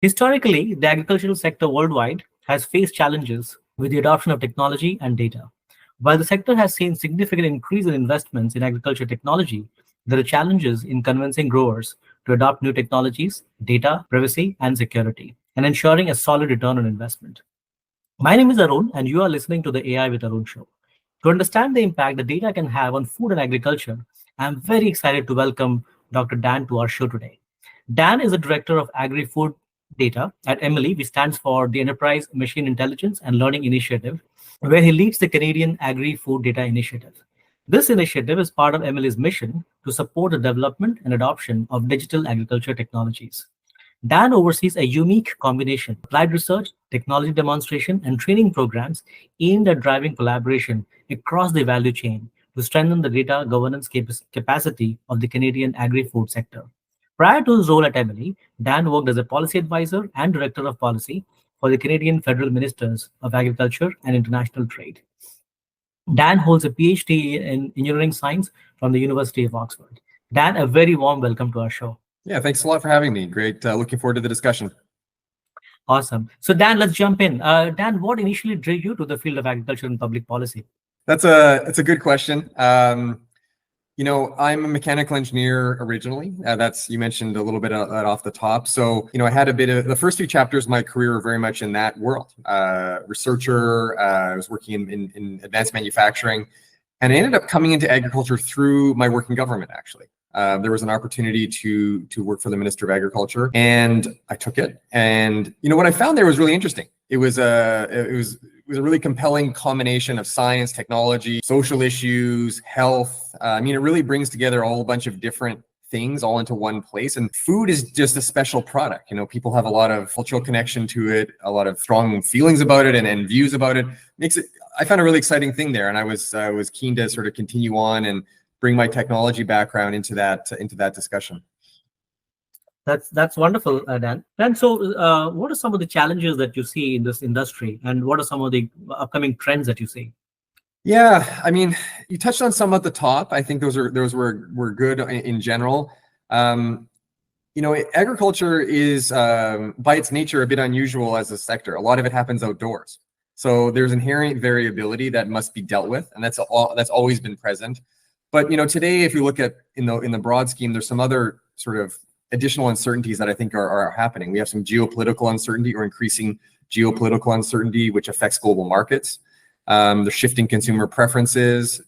Historically, the agricultural sector worldwide has faced challenges with the adoption of technology and data. While the sector has seen significant increase in investments in agriculture technology, there are challenges in convincing growers to adopt new technologies, data, privacy, and security, and ensuring a solid return on investment. My name is Arun, and you are listening to the AI with Arun show. To understand the impact the data can have on food and agriculture, I'm very excited to welcome Dr. Dan to our show today. Dan is the Director of Agri-Food Data at EMILI, which stands for the Enterprise Machine Intelligence and Learning Initiative, where he leads the Canadian Agri-Food Data Initiative. This initiative is part of EMILI's mission to support the development and adoption of digital agriculture technologies. Dan oversees a unique combination of applied research, technology demonstration, and training programs aimed at driving collaboration across the value chain to strengthen the data governance capacity of the Canadian agri-food sector. Prior to his role at EMILI, Dan worked as a policy advisor and director of policy for the Canadian Federal Ministers of Agriculture and International Trade. Dan holds a PhD in engineering science from the University of Oxford. Dan, a very warm welcome to our show. Yeah, thanks a lot for having me. Great. Looking forward to the discussion. Awesome. So Dan, let's jump in. Dan, what initially drew you to the field of agriculture and public policy? That's a good question. I'm a mechanical engineer originally. You mentioned a little bit of that off the top. So, I had a bit of the first few chapters of my career were very much in that world. Researcher, I was working in advanced manufacturing, and I ended up coming into agriculture through my work in government, actually. There was an opportunity to work for the Minister of Agriculture, and I took it. And what I found there was really interesting. It was a really compelling combination of science, technology, social issues, health. It really brings together a whole bunch of different things all into one place. And food is just a special product. People have a lot of cultural connection to it, a lot of strong feelings about it and views about it. I found a really exciting thing there, and I was keen to sort of continue on and bring my technology background into that discussion. That's wonderful, Dan. And so, what are some of the challenges that you see in this industry, and what are some of the upcoming trends that you see? Yeah, you touched on some at the top. I think those were good in general. Agriculture is by its nature a bit unusual as a sector. A lot of it happens outdoors, so there's inherent variability that must be dealt with, and that's always been present. But today, if you look at in the broad scheme, there's some other sort of additional uncertainties that I think are happening. We have some geopolitical uncertainty or increasing geopolitical uncertainty, which affects global markets. There's shifting consumer preferences.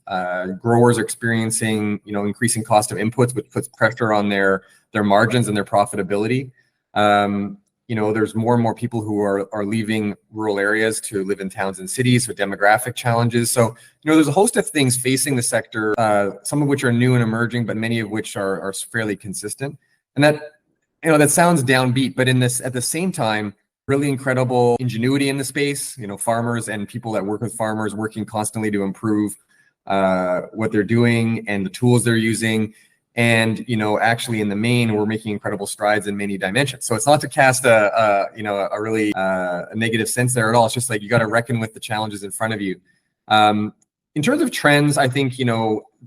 Growers are experiencing, increasing cost of inputs, which puts pressure on their margins and their profitability. There's more and more people who are leaving rural areas to live in towns and cities with demographic challenges. So, there's a host of things facing the sector, some of which are new and emerging, but many of which are fairly consistent. And that sounds downbeat, but at the same time, really incredible ingenuity in the space. Farmers and people that work with farmers working constantly to improve what they're doing and the tools they're using. And actually, in the main, we're making incredible strides in many dimensions. So it's not to cast a really negative sense there at all. It's just like you got to reckon with the challenges in front of you. In terms of trends, I think,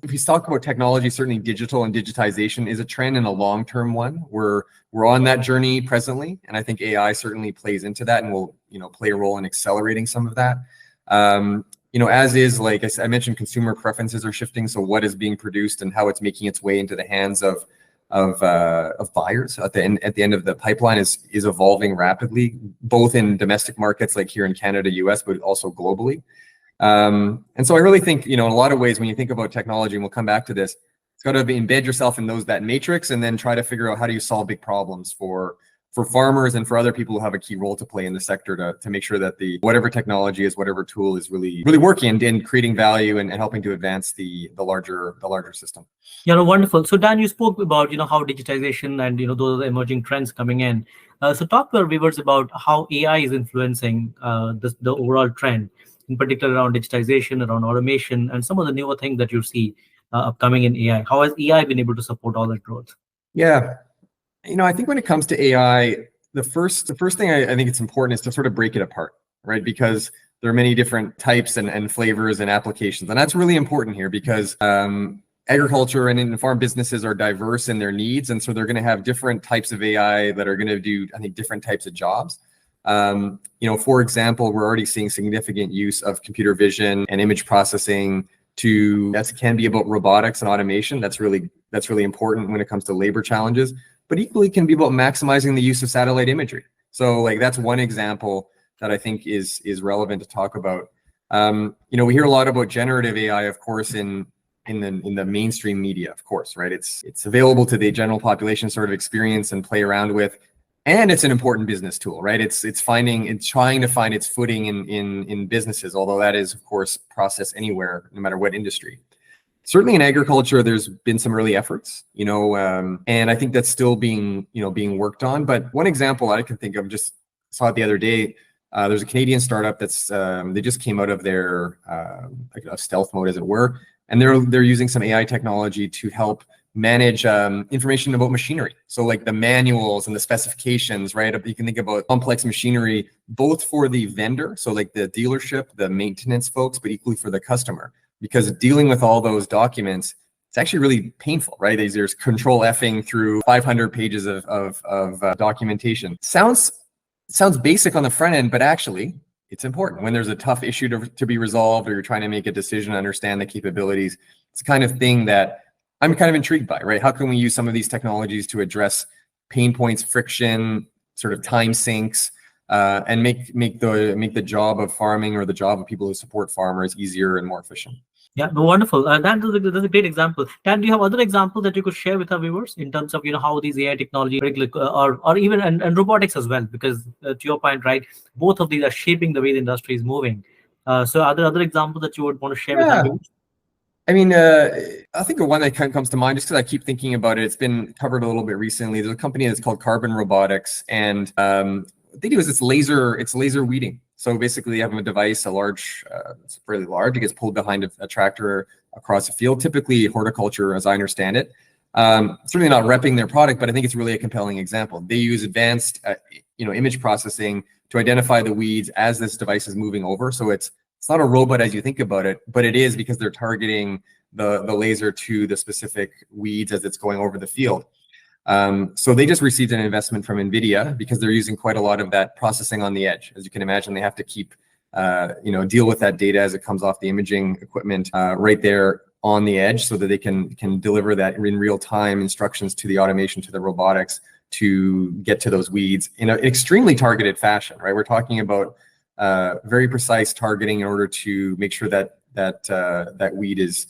if you talk about technology, certainly digital and digitization is a trend and a long-term one. We're on that journey presently, and I think AI certainly plays into that and will, play a role in accelerating some of that. As is, like I mentioned, consumer preferences are shifting. So what is being produced and how it's making its way into the hands of buyers at the end of the pipeline is evolving rapidly, both in domestic markets like here in Canada, US, but also globally. And so I really think, in a lot of ways, when you think about technology, and we'll come back to this, it's got to embed yourself in that matrix and then try to figure out how do you solve big problems for farmers and for other people who have a key role to play in the sector to make sure that whatever technology is, whatever tool is really working and creating value and helping to advance the larger system. Wonderful. So Dan, you spoke about, how digitization and, those are the emerging trends coming in. So talk to our viewers about how AI is influencing the overall trend, in particular around digitization, around automation, and some of the newer things that you see upcoming in AI. How has AI been able to support all that growth? Yeah. I think when it comes to AI, the first thing I think it's important is to sort of break it apart, right? Because there are many different types and flavors and applications. And that's really important here because, agriculture and farm businesses are diverse in their needs, and so they're going to have different types of AI that are going to do, I think, different types of jobs. For example, we're already seeing significant use of computer vision and image processing that can be about robotics and automation. That's really important when it comes to labor challenges, but equally can be about maximizing the use of satellite imagery. So like that's one example that I think is relevant to talk about. We hear a lot about generative AI, of course, in the mainstream media, of course, right? It's available to the general population sort of experience and play around with, and it's an important business tool, right? It's trying to find its footing in businesses, although that is, of course, process anywhere, no matter what industry. Certainly in agriculture, there's been some early efforts, and I think that's still being worked on. But one example I can think of, just saw it the other day. There's a Canadian startup that's they just came out of their stealth mode, as it were, and they're using some AI technology to help manage information about machinery. So like the manuals and the specifications, right? You can think about complex machinery, both for the vendor, so like the dealership, the maintenance folks, but equally for the customer, because dealing with all those documents, it's actually really painful, right? There's control Fing through 500 pages of documentation. Sounds basic on the front end, but actually it's important when there's a tough issue to be resolved, or you're trying to make a decision, understand the capabilities. It's the kind of thing that I'm kind of intrigued by, right? How can we use some of these technologies to address pain points, friction, sort of time sinks, and make the job of farming, or the job of people who support farmers, easier and more efficient? Yeah, no, wonderful. That's a great example. Dan, do you have other examples that you could share with our viewers in terms of how these AI technology, or even and robotics as well? Because to your point, right, both of these are shaping the way the industry is moving. So are there other examples that you would want to share with our viewers? I mean, I think the one that kind of comes to mind, just because I keep thinking about it, it's been covered a little bit recently. There's a company that's called Carbon Robotics, and what they do is it's laser weeding. So basically, you have a device, it's fairly large. It gets pulled behind a tractor across a field, typically horticulture, as I understand it. Certainly not repping their product, but I think it's really a compelling example. They use advanced, image processing to identify the weeds as this device is moving over. So it's not a robot as you think about it, but it is, because they're targeting the laser to the specific weeds as it's going over the field. So they just received an investment from NVIDIA because they're using quite a lot of that processing on the edge. As you can imagine, they have to keep, deal with that data as it comes off the imaging equipment right there on the edge, so that they can deliver that in real time instructions to the automation, to the robotics, to get to those weeds in an extremely targeted fashion, right? We're talking about very precise targeting in order to make sure that weed is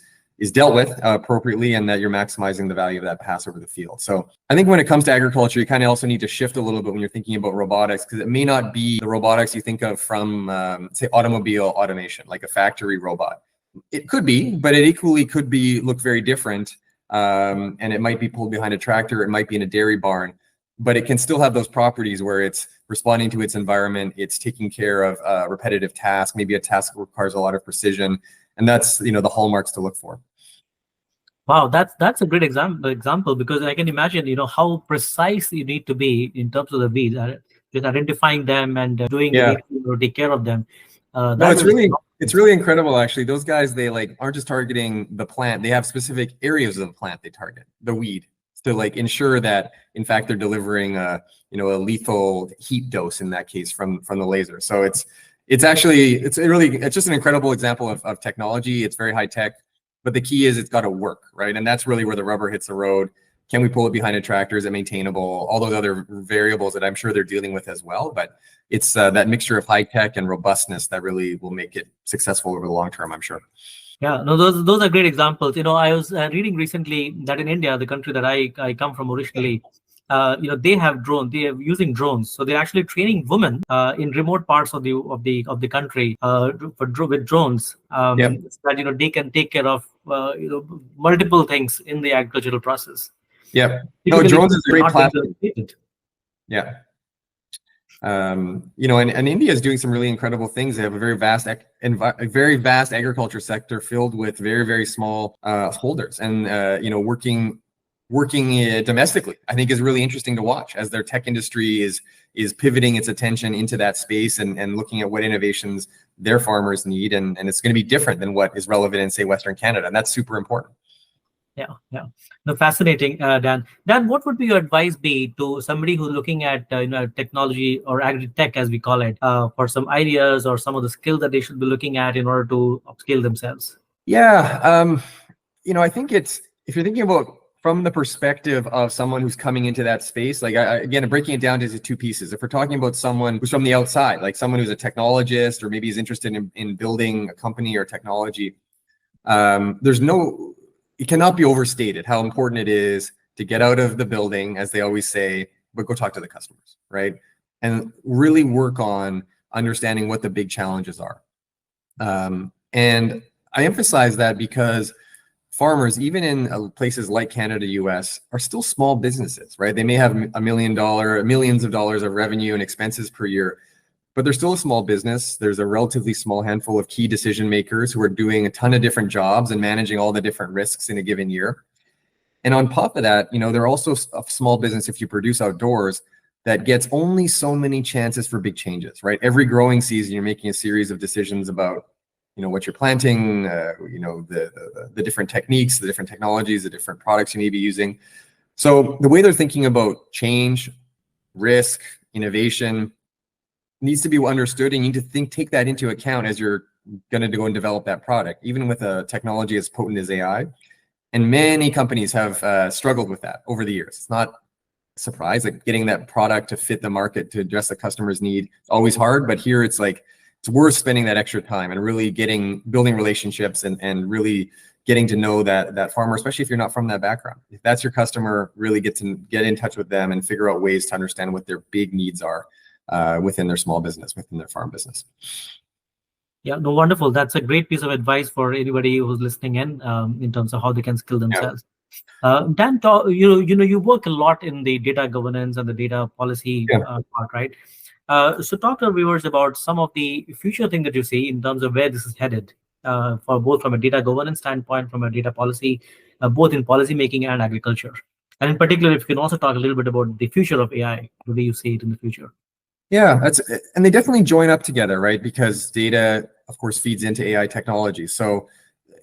dealt with appropriately, and that you're maximizing the value of that pass over the field. So I think when it comes to agriculture, you kind of also need to shift a little bit when you're thinking about robotics, because it may not be the robotics you think of from, say, automobile automation, like a factory robot. It could be, but it equally could look very different, and it might be pulled behind a tractor, it might be in a dairy barn, but it can still have those properties where it's responding to its environment, it's taking care of a repetitive task, maybe a task that requires a lot of precision. And that's, the hallmarks to look for. Wow, that's a great example, because I can imagine, how precise you need to be in terms of the weeds, just identifying them and doing the take care of them. No, it's really incredible, actually. Those guys, they aren't just targeting the plant; they have specific areas of the plant they target, the weed, to ensure that, in fact, they're delivering a lethal heat dose in that case from the laser. So it's just an incredible example of technology. It's very high tech, but the key is it's got to work, right? And that's really where the rubber hits the road. Can we pull it behind a tractor? Is it maintainable? All those other variables that I'm sure they're dealing with as well. But it's that mixture of high tech and robustness that really will make it successful over the long term, I'm sure. Yeah, no, those are great examples. I was reading recently that in India, the country that I come from originally, they have drones. They are using drones, so they're actually training women in remote parts of the country with drones, so that they can take care of multiple things in the agricultural process. Yeah, no, drones is a great platform. Yeah. And India is doing some really incredible things. They have a very vast agriculture sector filled with very, very small holders, and working domestically, I think, is really interesting to watch as their tech industry is pivoting its attention into that space and looking at what innovations their farmers need, and it's going to be different than what is relevant in, say, Western Canada, and that's super important. Yeah. No, fascinating, Dan. Dan, what would be your advice be to somebody who's looking at technology or agri-tech, as we call it, for some ideas or some of the skills that they should be looking at in order to upskill themselves? Yeah, I think it's, if you're thinking about from the perspective of someone who's coming into that space, like again, breaking it down into two pieces. If we're talking about someone who's from the outside, like someone who's a technologist or maybe is interested in building a company or technology, it cannot be overstated how important it is to get out of the building, as they always say, but go talk to the customers, right? And really work on understanding what the big challenges are. And I emphasize that because farmers, even in places like Canada, US, are still small businesses, right? They may have $1 million, millions of dollars of revenue and expenses per year, but they're still a small business. There's a relatively small handful of key decision makers who are doing a ton of different jobs and managing all the different risks in a given year. And on top of that, they're also a small business, if you produce outdoors, that gets only so many chances for big changes, right? Every growing season, you're making a series of decisions about what you're planting, the different techniques, the different technologies, the different products you may be using. So the way they're thinking about change, risk, innovation needs to be understood, and you need to take that into account as you're going to go and develop that product, even with a technology as potent as AI. And many companies have struggled with that over the years. It's not a surprise, like getting that product to fit the market, to address the customer's need, always hard. But here it's like, it's worth spending that extra time and really building relationships and really getting to know that farmer, especially if you're not from that background. If that's your customer, really get in touch with them and figure out ways to understand what their big needs are within their small business, within their farm business. Yeah, no, wonderful. That's a great piece of advice for anybody who's listening in terms of how they can skill themselves. Dan, you work a lot in the data governance and the data policy part, right? So talk to our viewers about some of the future things that you see in terms of where this is headed, for both from a data governance standpoint, from a data policy, both in policy making and agriculture. And in particular, if you can also talk a little bit about the future of AI, the way you see it in the future. Yeah, and they definitely join up together, right? Because data, of course, feeds into AI technology. So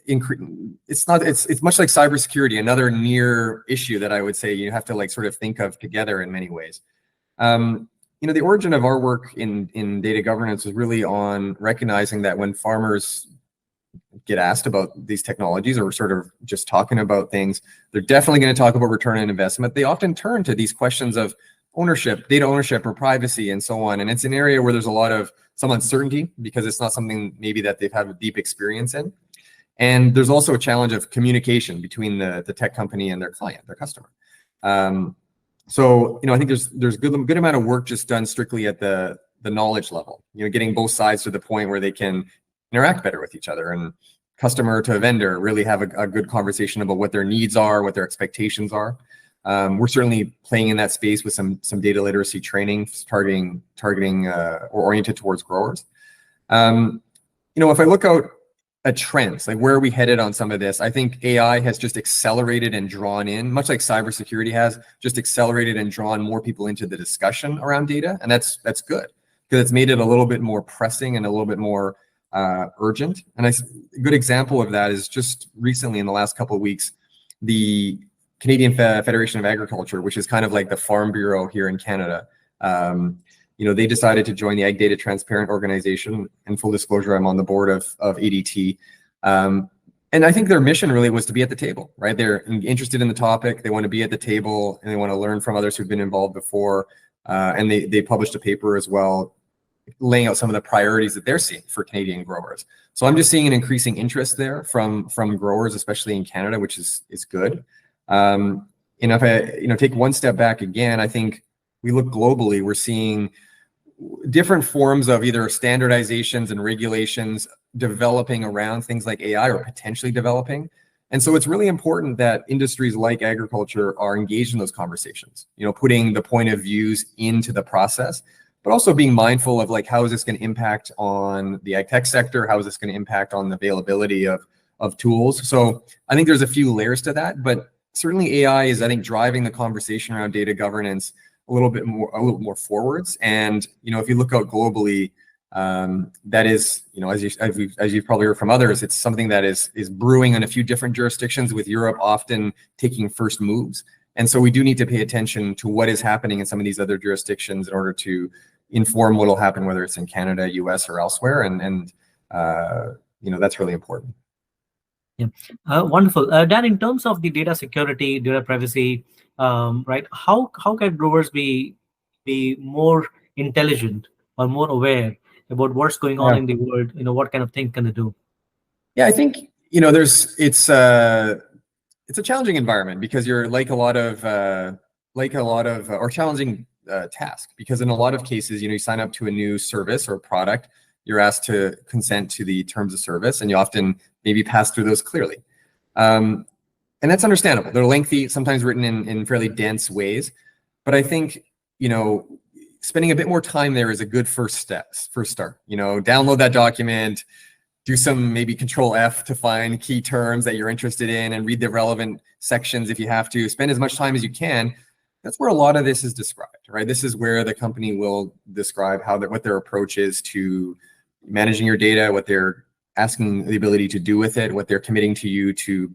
it's much like cybersecurity, another near issue that I would say you have to sort of think of together in many ways. The origin of our work in data governance is really on recognizing that when farmers get asked about these technologies or sort of just talking about things, they're definitely going to talk about return on investment. They often turn to these questions of ownership, data ownership or privacy and so on. And it's an area where there's a lot of some uncertainty because it's not something maybe that they've had a deep experience in. And there's also a challenge of communication between the tech company and their client, their customer. So I think there's good amount of work just done strictly at the knowledge level, getting both sides to the point where they can interact better with each other, and customer to vendor really have a good conversation about what their needs are, what their expectations are. We're certainly playing in that space with some data literacy training, targeting or oriented towards growers. If I look out at trends, like where are we headed on some of this, I think AI has just accelerated and drawn in, much like cybersecurity has, just accelerated and drawn more people into the discussion around data, and that's good because it's made it a little bit more pressing and a little bit more urgent. And a good example of that is just recently in the last couple of weeks, the Canadian Federation of Agriculture, which is kind of like the Farm Bureau here in Canada, they decided to join the Ag Data Transparent organization. And full disclosure, I'm on the board of ADT. And I think their mission really was to be at the table, right? They're interested in the topic. They want to be at the table and they want to learn from others who've been involved before. And they published a paper as well, laying out some of the priorities that they're seeing for Canadian growers. So I'm just seeing an increasing interest there from growers, especially in Canada, which is good. If I take one step back again, I think we look globally, we're seeing different forms of either standardizations and regulations developing around things like AI or potentially developing. And so it's really important that industries like agriculture are engaged in those conversations, putting the point of views into the process, but also being mindful of how is this going to impact on the ag tech sector? How is this going to impact on the availability of tools? So I think there's a few layers to that, but certainly AI is, I think, driving the conversation around data governance a little more forwards. And if you look out globally, That is, as you've probably heard from others, it's something that is brewing in a few different jurisdictions, with Europe often taking first moves. And so we do need to pay attention to what is happening in some of these other jurisdictions in order to inform what will happen, whether it's in Canada, US, or elsewhere. And that's really important. Yeah, wonderful. Dan, in terms of the data security, data privacy, right? How can brewers be more intelligent or more aware about what's going on in the world? What kind of things can they do? Yeah, I think it's a challenging environment, because you're like a lot of or challenging task, because in a lot of cases, you sign up to a new service or product, you're asked to consent to the terms of service, and you often maybe pass through those clearly. And that's understandable. They're lengthy, sometimes written in fairly dense ways. But I think, spending a bit more time there is a good first start. Download that document, do some maybe Control F to find key terms that you're interested in, and read the relevant sections if you have to. Spend as much time as you can. That's where a lot of this is described, right? This is where the company will describe what their approach is to managing your data, what they're asking the ability to do with it, what they're committing to you to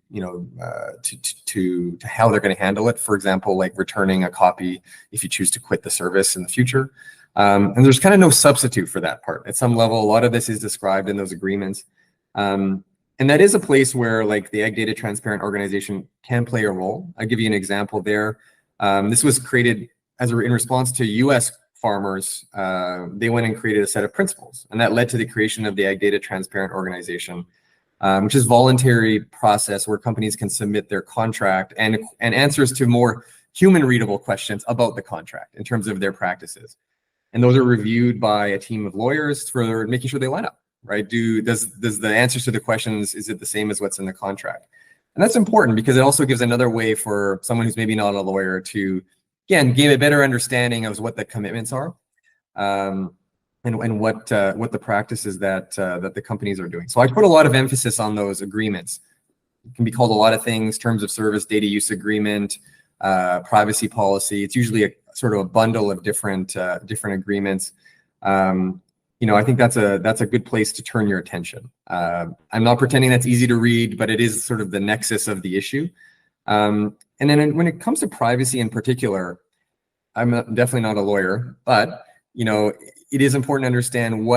how they're going to handle it. For example, like returning a copy if you choose to quit the service in the future. And there's kind of no substitute for that part. At some level, a lot of this is described in those agreements. And that is a place where, like, the Ag Data Transparent Organization can play a role. I'll give you an example there. This was created in response to US farmers. They went and created a set of principles, and that led to the creation of the Ag Data Transparent Organization, which is a voluntary process where companies can submit their contract and answers to more human readable questions about the contract in terms of their practices. And those are reviewed by a team of lawyers for making sure they line up, right? Does the answers to the questions, is it the same as what's in the contract? And that's important, because it also gives another way for someone who's maybe not a lawyer to, again, gain a better understanding of what the commitments are, and what the practices that the companies are doing. So I put a lot of emphasis on those agreements. It can be called a lot of things: terms of service, data use agreement, privacy policy. It's usually a sort of a bundle of different agreements. I think that's a good place to turn your attention. I'm not pretending that's easy to read, but it is sort of the nexus of the issue. And then when it comes to privacy in particular, I'm definitely not a lawyer, but it is important to understand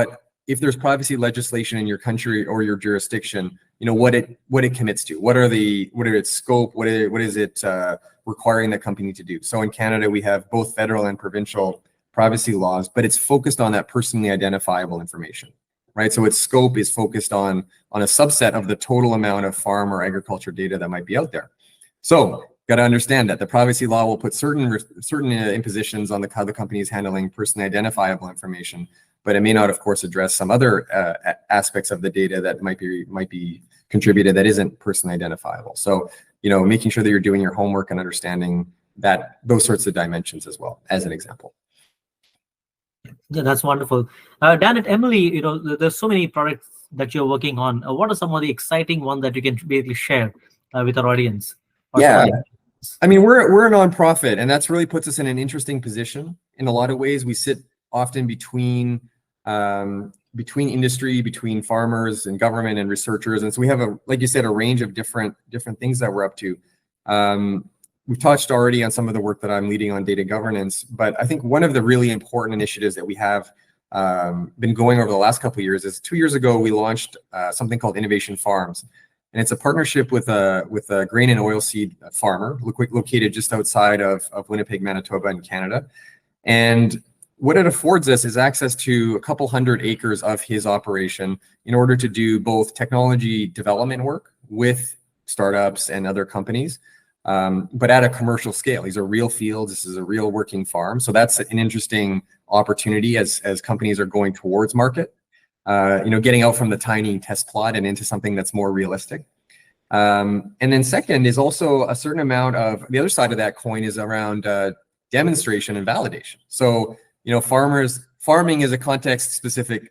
if there's privacy legislation in your country or your jurisdiction, what it commits to. What are its scope? What is it requiring the company to do? So in Canada, we have both federal and provincial privacy laws, but it's focused on that personally identifiable information, right? So its scope is focused on a subset of the total amount of farm or agriculture data that might be out there. So got to understand that the privacy law will put certain impositions on how the company is handling personally identifiable information, but it may not, of course, address some other aspects of the data that might be contributed that isn't personally identifiable. So, making sure that you're doing your homework and understanding those sorts of dimensions as well, as an example. Yeah, that's wonderful. Dan, at EMILI, there's so many products that you're working on. What are some of the exciting ones that you can basically share with our audience? Yeah, I mean, we're a nonprofit, and that's really puts us in an interesting position. In a lot of ways, we sit often between industry, between farmers and government and researchers, and so we have like you said, a range of different things that we're up to. We've touched already on some of the work that I'm leading on data governance, but I think one of the really important initiatives that we have been going over the last couple of years is 2 years ago we launched something called Innovation Farms. And it's a partnership with a grain and oilseed farmer located just outside of Winnipeg, Manitoba in Canada. And what it affords us is access to a couple hundred acres of his operation in order to do both technology development work with startups and other companies, but at a commercial scale. These are real fields. This is a real working farm. So that's an interesting opportunity as companies are going towards market. Getting out from the tiny test plot and into something that's more realistic. And then second is also a certain amount of the other side of that coin is around demonstration and validation. So, farming is a context-specific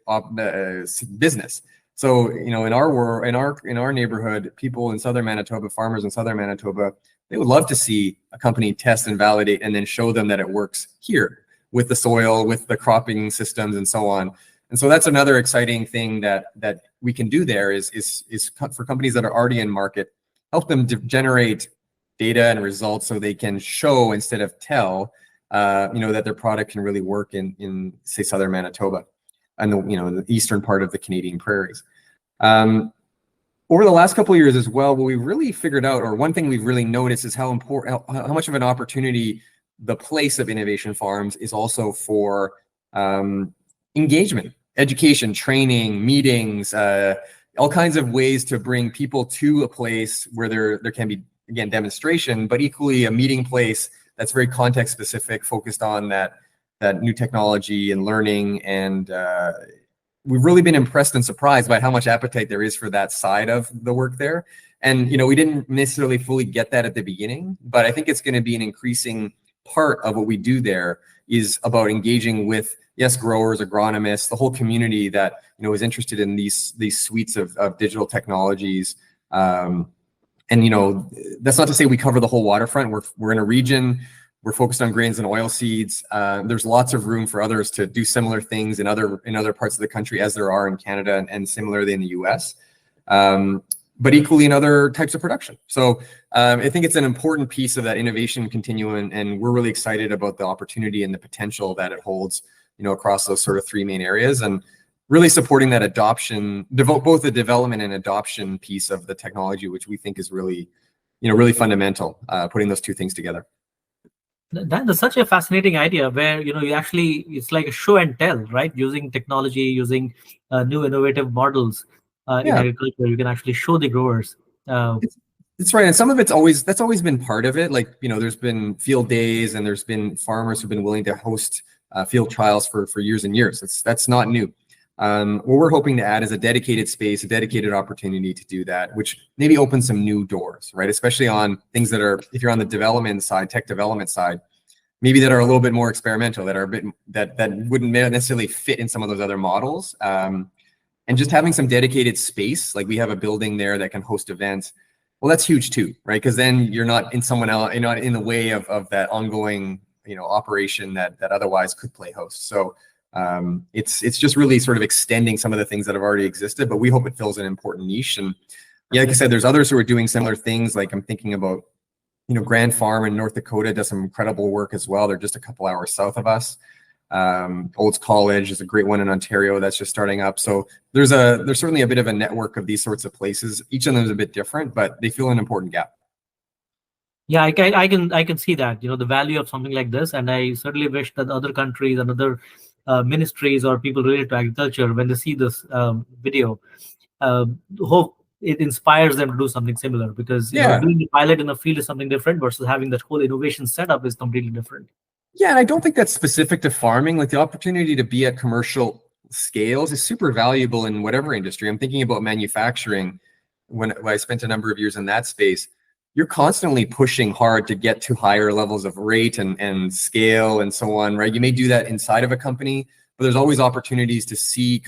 business. So, in our neighborhood, people in Southern Manitoba, farmers in Southern Manitoba, they would love to see a company test and validate and then show them that it works here with the soil, with the cropping systems and so on. And so that's another exciting thing that we can do there is for companies that are already in market, help them generate data and results so they can show instead of tell, that their product can really work in say southern Manitoba and the eastern part of the Canadian prairies. Over the last couple of years as well, what we've really figured out, or one thing we've really noticed, is how important, how much of an opportunity the place of innovation farms is also for engagement, education, training, meetings, all kinds of ways to bring people to a place where there can be, again, demonstration, but equally a meeting place that's very context specific, focused on that new technology and learning. And we've really been impressed and surprised by how much appetite there is for that side of the work there. And we didn't necessarily fully get that at the beginning, but I think it's going to be an increasing part of what we do there, is about engaging with, yes, growers, agronomists, the whole community that is interested in these suites of digital technologies. And that's not to say we cover the whole waterfront. We're in a region. We're focused on grains and oilseeds. There's lots of room for others to do similar things in other parts of the country, as there are in Canada and similarly in the US, but equally in other types of production. So I think it's an important piece of that innovation continuum, and we're really excited about the opportunity and the potential that it holds, across those sort of three main areas, and really supporting that adoption, both the development and adoption piece of the technology, which we think is really, really fundamental, putting those two things together. That's such a fascinating idea where, you actually, it's like a show and tell, right? Using technology, using new innovative models in agriculture, you can actually show the growers. It's right. And some of that's always been part of it. Like, there's been field days and there's been farmers who've been willing to host field trials for years and years. That's not new. What we're hoping to add is a dedicated space, a dedicated opportunity to do that, which maybe opens some new doors, right? Especially on things that are, if you're on the development side, tech development side, maybe that are a little bit more experimental, that are a bit, that wouldn't necessarily fit in some of those other models. And just having some dedicated space, like we have a building there that can host events. Well, that's huge too, right? Because then you're not in someone else, you're not in the way of that ongoing, operation that otherwise could play host. So it's just really sort of extending some of the things that have already existed, but we hope it fills an important niche. And yeah, like I said, there's others who are doing similar things. Like I'm thinking about, Grand Farm in North Dakota does some incredible work as well. They're just a couple hours south of us. Olds College is a great one in Ontario that's just starting up. So there's certainly a bit of a network of these sorts of places. Each of them is a bit different, but they fill an important gap. Yeah, I can see that, the value of something like this. And I certainly wish that other countries and other ministries or people related to agriculture, when they see this video, hope it inspires them to do something similar, because doing a pilot in a field is something different versus having that whole innovation setup is completely different. Yeah, and I don't think that's specific to farming. Like the opportunity to be at commercial scales is super valuable in whatever industry. I'm thinking about manufacturing. When I spent a number of years in that space, you're constantly pushing hard to get to higher levels of rate and scale and so on, right? You may do that inside of a company, but there's always opportunities to see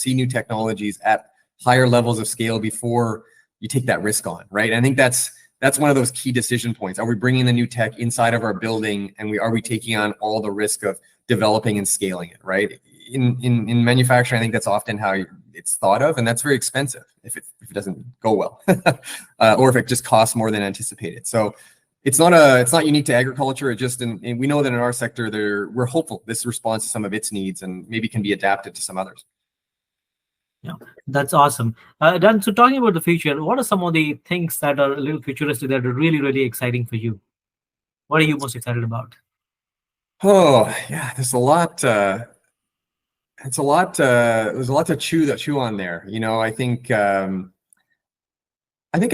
new technologies at higher levels of scale before you take that risk on, right? And I think that's one of those key decision points. Are we bringing the new tech inside of our building, and are we taking on all the risk of developing and scaling it, right? In manufacturing, I think that's often how it's thought of, and that's very expensive if it doesn't go well, or if it just costs more than anticipated. So it's not unique to agriculture. It just, and we know that in our sector, we're hopeful this responds to some of its needs and maybe can be adapted to some others. Yeah, that's awesome. Dan, so talking about the future, what are some of the things that are a little futuristic that are really, really exciting for you? What are you most excited about? Oh, yeah, there's a lot. There's a lot to chew on there. I think I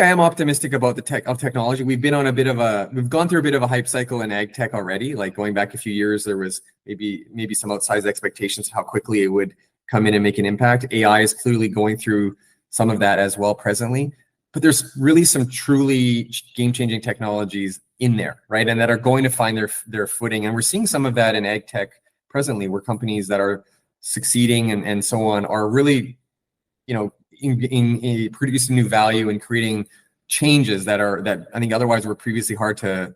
am optimistic about the technology. We've gone through a bit of a hype cycle in ag tech already. Like going back a few years, there was maybe some outsized expectations of how quickly it would come in and make an impact. AI is clearly going through some of that as well presently, but there's really some truly game-changing technologies in there, right? And that are going to find their footing. And we're seeing some of that in ag tech presently, where companies that are succeeding and so on are really, in producing new value and creating changes that I think otherwise were previously hard to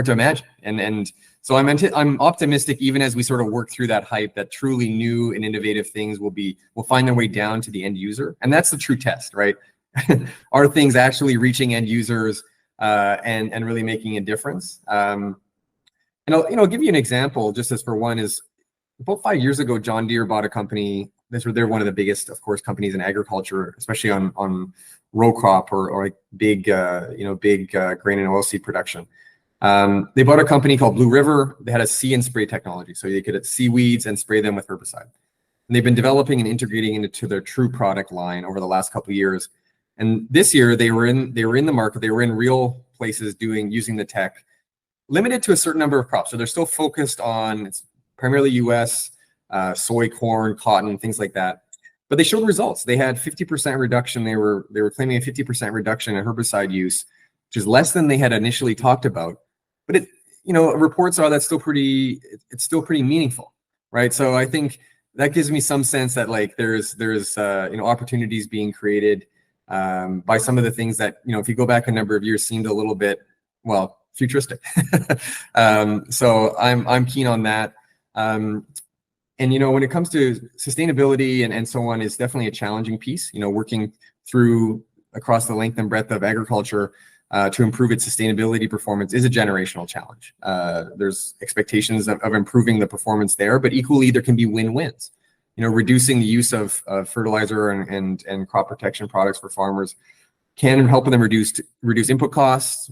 imagine. And So I'm optimistic, even as we sort of work through that hype, that truly new and innovative things will find their way down to the end user, and that's the true test, right? Are things actually reaching end users and really making a difference? And I'll give you an example, just as for one, is about 5 years ago, John Deere bought a company. They're one of the biggest, of course, companies in agriculture, especially on row crop or like big grain and oilseed production. They bought a company called Blue River. They had a see and spray technology, so they could see weeds and spray them with herbicide. And they've been developing and integrating into their true product line over the last couple of years. And this year, they were in the market. They were in real places using the tech, limited to a certain number of crops. So they're still focused on, it's primarily U.S. Soy, corn, cotton, things like that. But they showed results. They had 50% reduction. They were claiming a 50% reduction in herbicide use, which is less than they had initially talked about. But reports are that's still pretty meaningful, right? So I think that gives me some sense that like there's opportunities being created by some of the things that, if you go back a number of years, seemed a little bit, well, futuristic. So I'm keen on that. And when it comes to sustainability and so on, is definitely a challenging piece. Working through across the length and breadth of agriculture to improve its sustainability performance is a generational challenge. There's expectations of improving the performance there, but equally there can be win-wins. Reducing the use of fertilizer and crop protection products for farmers can help them reduce input costs,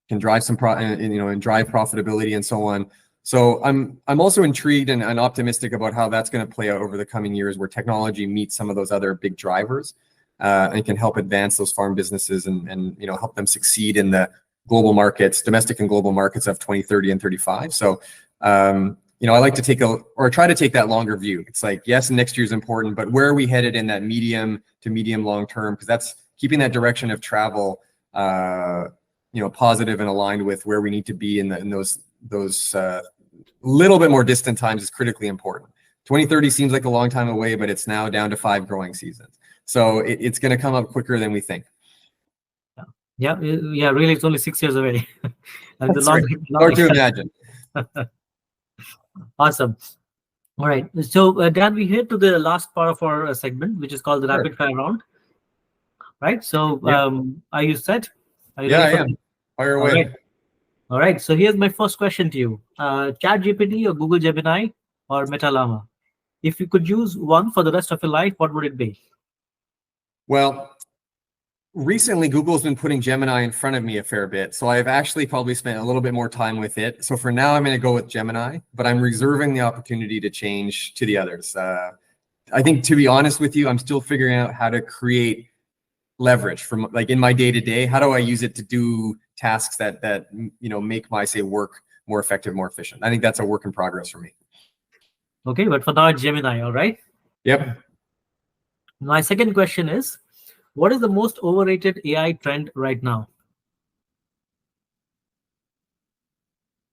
can drive and drive profitability and so on. So I'm also intrigued and optimistic about how that's going to play out over the coming years, where technology meets some of those other big drivers and can help advance those farm businesses and help them succeed in the global markets, domestic and global markets of 2030 and 35. So I like to try to take that longer view. It's like, yes, next year is important, but where are we headed in that medium to medium long term? Because that's keeping that direction of travel positive and aligned with where we need to be in those little bit more distant times is critically important. 2030 seems like a long time away, but it's now down to 5 growing seasons. So it's going to come up quicker than we think. Yeah. Really, it's only 6 years away. And That's right. Hard to imagine. Awesome. All right. So Dan, we head to the last part of our segment, which is called the rapid fire round. Right. So are you set? Are you ready? I am. Fire away. All right. So here's my first question to you. ChatGPT or Google Gemini or Meta Llama? If you could use one for the rest of your life, what would it be? Well, recently Google's been putting Gemini in front of me a fair bit. So I've actually probably spent a little bit more time with it. So for now, I'm going to go with Gemini, but I'm reserving the opportunity to change to the others. I think, to be honest with you, I'm still figuring out how to create leverage from, like, in my day-to-day. How do I use it to do tasks that make my work more effective, more efficient? I think that's a work in progress for me. Okay, but for now it's Gemini, all right? Yep. My second question is, what is the most overrated AI trend right now?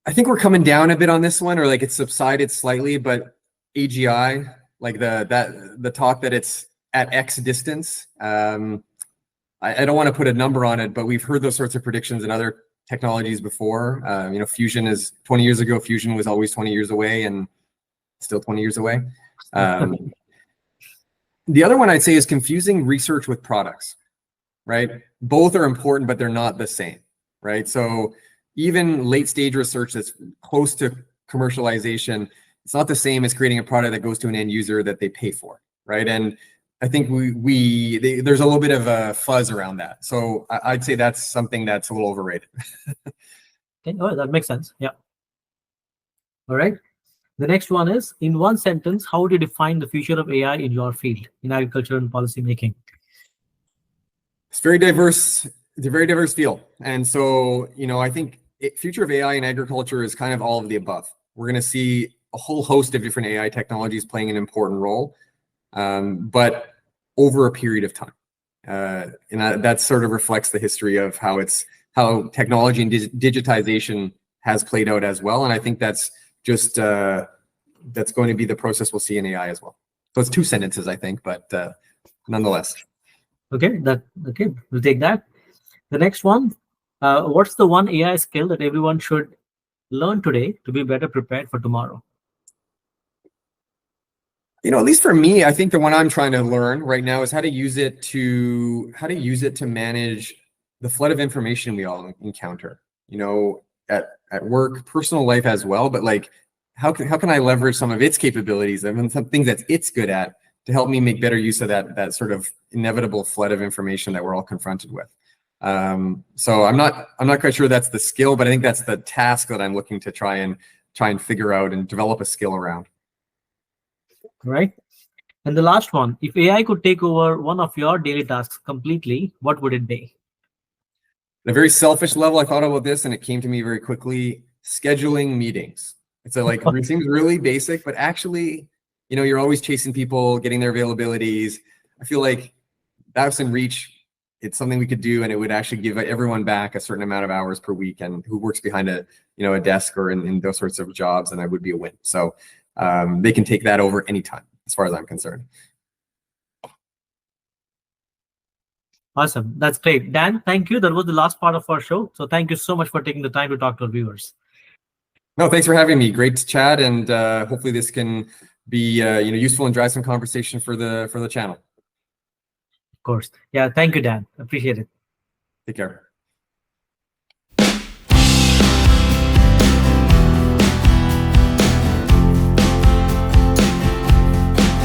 I think we're coming down a bit on this one, or like it's subsided slightly, but AGI, like the talk that it's at X distance. I don't want to put a number on it, but we've heard those sorts of predictions in other technologies before. Fusion is 20 years ago. Fusion was always 20 years away and still 20 years away. The other one I'd say is confusing research with products, right? Both are important, but they're not the same, right? So even late stage research that's close to commercialization, it's not the same as creating a product that goes to an end user that they pay for, right? And I think there's a little bit of a fuzz around that. So I'd say that's something that's a little overrated. Okay, oh, that makes sense. Yeah. All right. The next one is, in one sentence, how would you define the future of AI in your field, in agriculture and policy making? It's very diverse. It's a very diverse field. And so, I think future of AI in agriculture is kind of all of the above. We're going to see a whole host of different AI technologies playing an important role, but over a period of time. And that sort of reflects the history of how technology and digitization has played out as well. And I think that's just that's going to be the process we'll see in AI as well. So it's 2 sentences, I think, but nonetheless. Okay, we'll take that. The next one, what's the one AI skill that everyone should learn today to be better prepared for tomorrow? At least for me, I think the one I'm trying to learn right now is how to use it to manage the flood of information we all encounter. At work, personal life as well, but like how can I leverage some of its capabilities and some things that it's good at to help me make better use of that sort of inevitable flood of information that we're all confronted with. So I'm not quite sure that's the skill, but I think that's the task that I'm looking to try and figure out and develop a skill around. Right. And the last one, if AI could take over one of your daily tasks completely, what would it be? At a very selfish level, I thought about this and it came to me very quickly: scheduling meetings. It seems really basic, but actually, you're always chasing people, getting their availabilities. I feel like that's in reach. It's something we could do, and it would actually give everyone back a certain amount of hours per week, and who works behind a desk or in those sorts of jobs, and that would be a win. So they can take that over anytime, as far as I'm concerned. Awesome. That's great. Dan, thank you. That was the last part of our show. So thank you so much for taking the time to talk to our viewers. No, thanks for having me. Great to chat, and hopefully this can be useful and drive some conversation for the channel. Of course. Yeah. Thank you, Dan. Appreciate it. Take care.